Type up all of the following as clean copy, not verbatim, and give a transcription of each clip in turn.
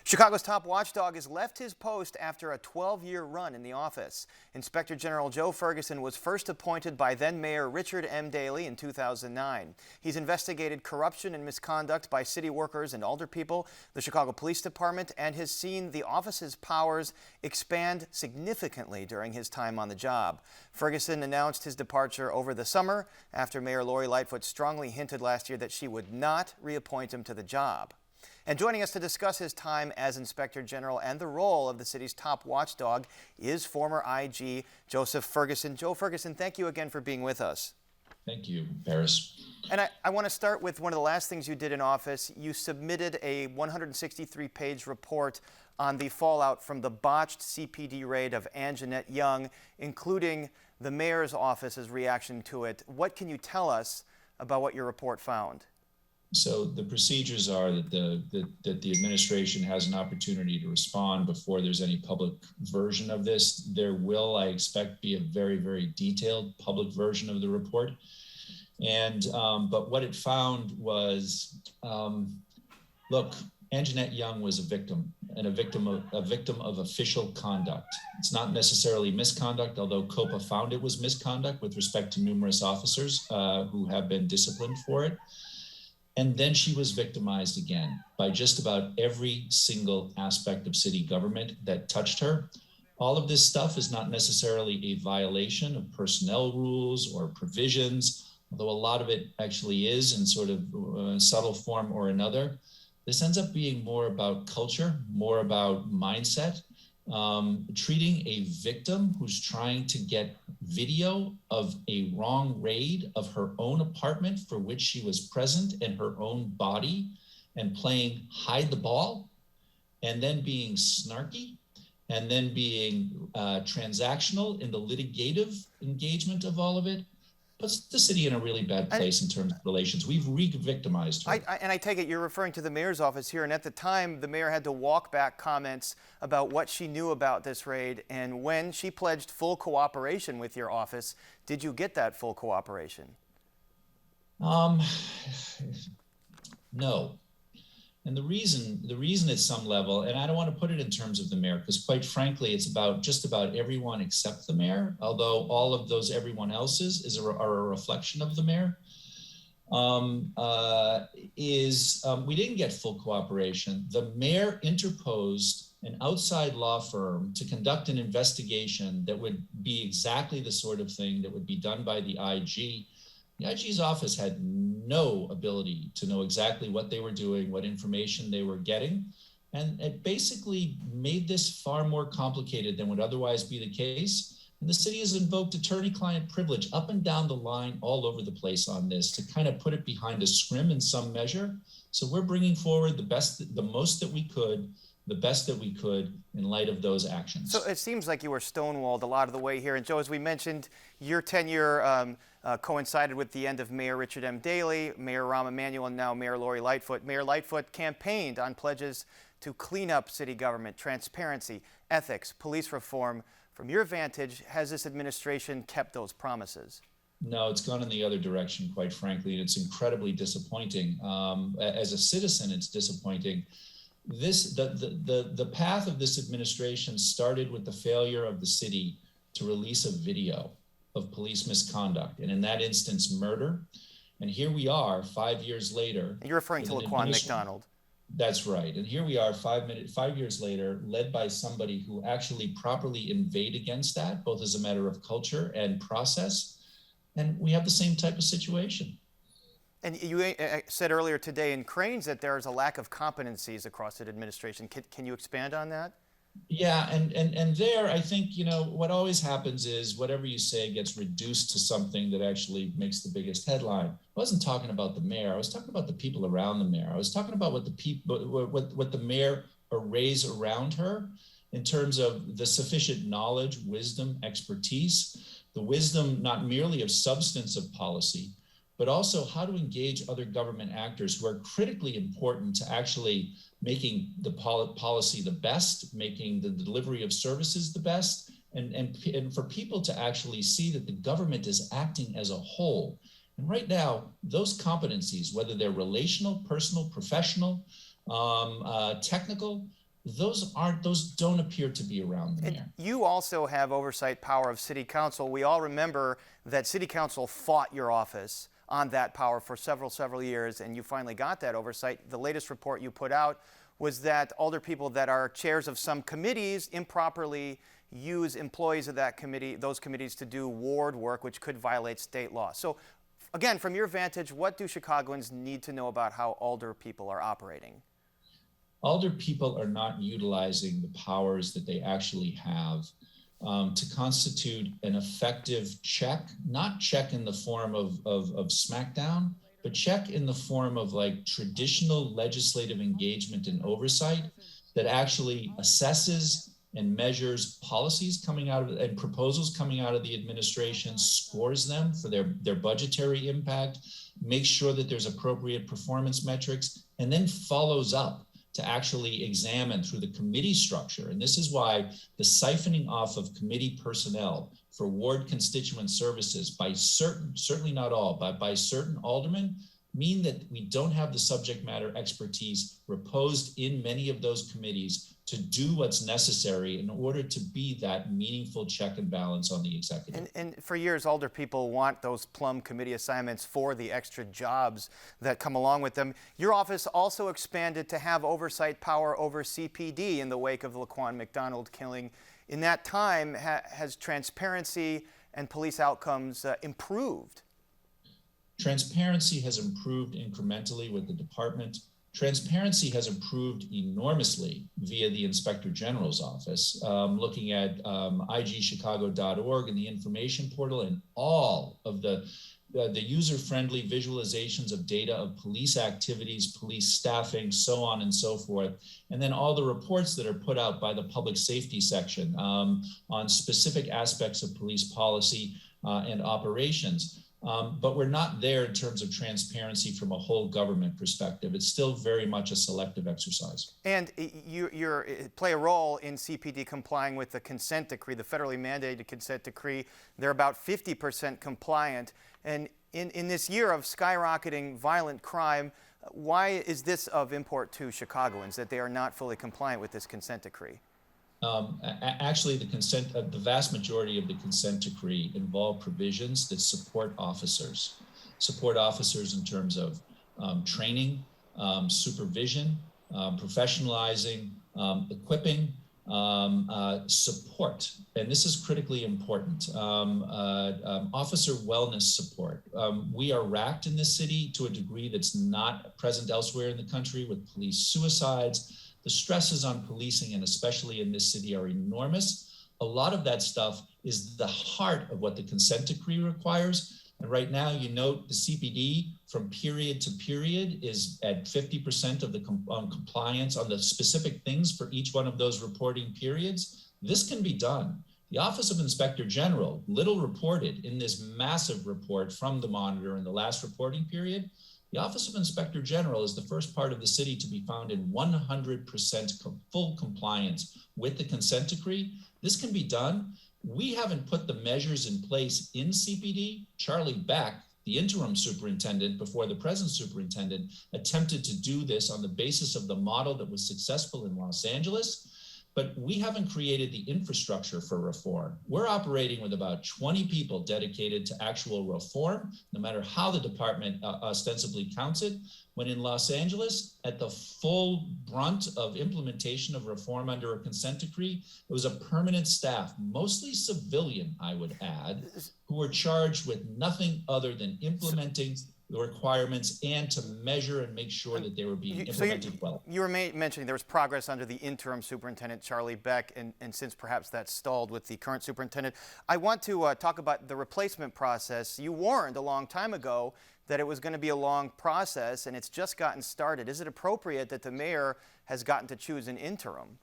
Chicago's top watchdog has left his post after a 12-year run in the office. Inspector General Joe Ferguson was first appointed by then-Mayor Richard M. Daley in 2009. He's investigated corruption and misconduct by city workers and alderpeople, the Chicago Police Department, and has seen the office's powers expand significantly during his time on the job. Ferguson announced his departure over the summer after Mayor Lori Lightfoot strongly hinted last year that she would not reappoint him to the job. And joining us to discuss his time as Inspector General and the role of the city's top watchdog is former IG Joseph Ferguson. Joe Ferguson, thank you again for being with us. Thank you, Paris. And I want to start with one of the last things you did in office. You submitted a 163-page report on the fallout from the botched CPD raid of Anjanette Young, including the mayor's office's reaction to it. What can you tell us about what your report found? So the procedures are that the administration has an opportunity to respond before there's any public version of this. There will, I expect, be a very, very detailed public version of the report. And but what it found was, look, Anjanette Young was a victim, and a victim of official conduct. It's not necessarily misconduct, although COPA found it was misconduct with respect to numerous officers who have been disciplined for it. And then she was victimized again by just about every single aspect of city government that touched her. All of this stuff is not necessarily a violation of personnel rules or provisions, although a lot of it actually is in sort of subtle form or another. This ends up being more about culture, more about mindset, treating a victim who's trying to get video of a wrong raid of her own apartment for which she was present in her own body and playing hide the ball, and then being snarky, and then being transactional in the litigative engagement of all of it, puts the city in a really bad place in terms of relations. We've re-victimized her. And I take it you're referring to the mayor's office here, and at the time the mayor had to walk back comments about what she knew about this raid, and when she pledged full cooperation with your office, did you get that full cooperation? No. And the reason at some level, and I don't want to put it in terms of the mayor, because quite frankly, it's about just about everyone except the mayor, although all of those everyone else's are a reflection of the mayor, we didn't get full cooperation. The mayor interposed an outside law firm to conduct an investigation that would be exactly the sort of thing that would be done by the IG. The IG's office had no ability to know exactly what they were doing, what information they were getting. And it basically made this far more complicated than would otherwise be the case. And the city has invoked attorney-client privilege up and down the line all over the place on this to kind of put it behind a scrim in some measure. So we're bringing forward the most that we could, the best that we could in light of those actions. So it seems like you were stonewalled a lot of the way here. And Joe, as we mentioned, your tenure coincided with the end of Mayor Richard M. Daley, Mayor Rahm Emanuel, and now Mayor Lori Lightfoot. Mayor Lightfoot campaigned on pledges to clean up city government, transparency, ethics, police reform. From your vantage, has this administration kept those promises? No, it's gone in the other direction, quite frankly, and it's incredibly disappointing. As a citizen, it's disappointing. The path of this administration started with the failure of the city to release a video of police misconduct, and in that instance, murder. And here we are 5 years later. And you're referring to Laquan McDonald. That's right. And here we are 5 years later, led by somebody who actually properly inveighed against that, both as a matter of culture and process. And we have the same type of situation. And you said earlier today in Cranes that there's a lack of competencies across the administration. Can you expand on that? Yeah, and there, I think, what always happens is whatever you say gets reduced to something that actually makes the biggest headline. I wasn't talking about the mayor. I was talking about the people around the mayor. I was talking about what the mayor arrays around her in terms of the sufficient knowledge, wisdom, expertise, the wisdom not merely of substance of policy, but also how to engage other government actors who are critically important to actually making the policy the best, making the delivery of services the best, and for people to actually see that the government is acting as a whole. And right now, those competencies, whether they're relational, personal, professional, technical, those don't appear to be around the mayor. You also have oversight power of city council. We all remember that city council fought your office on that power for several years, and you finally got that oversight. The latest report you put out was that alderpeople that are chairs of some committees improperly use employees of that committee, those committees, to do ward work, which could violate state law. So again, from your vantage, what do Chicagoans need to know about how alderpeople are operating? Alderpeople are not utilizing the powers that they actually have to constitute an effective check, not check in the form of smackdown, but check in the form of like traditional legislative engagement and oversight that actually assesses and measures policies coming out of and proposals coming out of the administration, scores them for their budgetary impact, makes sure that there's appropriate performance metrics, and then follows up to actually examine through the committee structure. And this is why the siphoning off of committee personnel for ward constituent services by certainly not all, but by certain aldermen, mean that we don't have the subject matter expertise reposed in many of those committees to do what's necessary in order to be that meaningful check and balance on the executive. And for years, alderpeople want those plum committee assignments for the extra jobs that come along with them. Your office also expanded to have oversight power over CPD in the wake of the Laquan McDonald killing. In that time, has transparency and police outcomes improved? Transparency has improved incrementally with the department. Transparency has improved enormously via the Inspector General's office, looking at igchicago.org and the information portal and all of the user-friendly visualizations of data of police activities, police staffing, so on and so forth. And then all the reports that are put out by the public safety section on specific aspects of police policy and operations. But we're not there in terms of transparency from a whole government perspective. It's still very much a selective exercise. And you play a role in CPD complying with the consent decree, the federally mandated consent decree. They're about 50% compliant. And in this year of skyrocketing violent crime, why is this of import to Chicagoans, that they are not fully compliant with this consent decree? Actually, the vast majority of the consent decree involve provisions that support officers in terms of training, supervision, professionalizing, equipping, support. And this is critically important. Officer wellness support. We are racked in this city to a degree that's not present elsewhere in the country with police suicides. The stresses on policing, and especially in this city, are enormous. A lot of that stuff is the heart of what the consent decree requires. And right now, you note the CPD from period to period is at 50% of the compliance on the specific things for each one of those reporting periods. This can be done. The Office of Inspector General, little reported in this massive report from the monitor in the last reporting period. The Office of Inspector General is the first part of the city to be found in 100% full compliance with the consent decree. This can be done. We haven't put the measures in place in CPD. Charlie Beck, the interim superintendent before the present superintendent, attempted to do this on the basis of the model that was successful in Los Angeles. But we haven't created the infrastructure for reform. We're operating with about 20 people dedicated to actual reform, no matter how the department ostensibly counts it, when in Los Angeles, at the full brunt of implementation of reform under a consent decree, it was a permanent staff, mostly civilian, I would add, who were charged with nothing other than implementing the requirements and to measure and make sure that they were being implemented well. You were mentioning there was progress under the interim superintendent, Charlie Beck, and since perhaps that stalled with the current superintendent. I want to talk about the replacement process. You warned a long time ago that it was going to be a long process, and it's just gotten started. Is it appropriate that the mayor has gotten to choose an interim?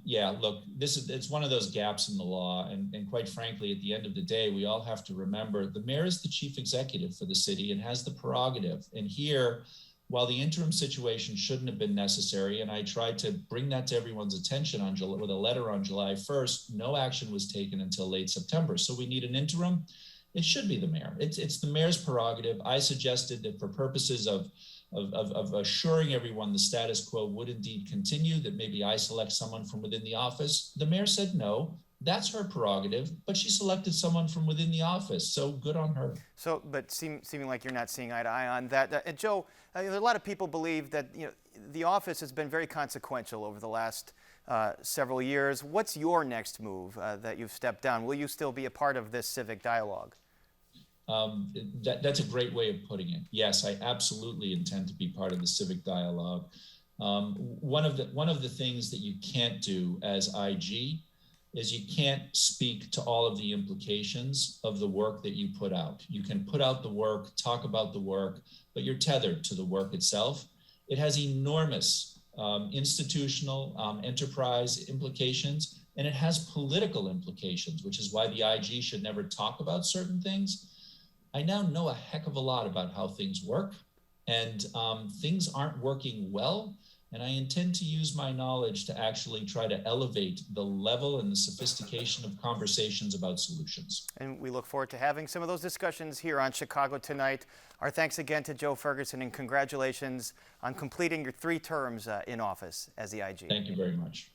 Yeah, look, it's one of those gaps in the law. And quite frankly, at the end of the day, we all have to remember the mayor is the chief executive for the city and has the prerogative. And here, while the interim situation shouldn't have been necessary, and I tried to bring that to everyone's attention with a letter on July 1st, no action was taken until late September. So we need an interim. It should be the mayor. It's the mayor's prerogative. I suggested that for purposes of of assuring everyone the status quo would indeed continue, that maybe I select someone from within the office. The mayor said no. That's her prerogative, but she selected someone from within the office, so good on her. So, but seeming like you're not seeing eye to eye on that. And Joe, a lot of people believe that the office has been very consequential over the last several years. What's your next move that you've stepped down? Will you still be a part of this civic dialogue? That's a great way of putting it. Yes, I absolutely intend to be part of the civic dialogue. One of the things that you can't do as IG is you can't speak to all of the implications of the work that you put out. You can put out the work, talk about the work, but you're tethered to the work itself. It has enormous institutional enterprise implications, and it has political implications, which is why the IG should never talk about certain things. I now know a heck of a lot about how things work, and things aren't working well. And I intend to use my knowledge to actually try to elevate the level and the sophistication of conversations about solutions. And we look forward to having some of those discussions here on Chicago Tonight. Our thanks again to Joe Ferguson, and congratulations on completing your 3 terms in office as the IG. Thank you very much.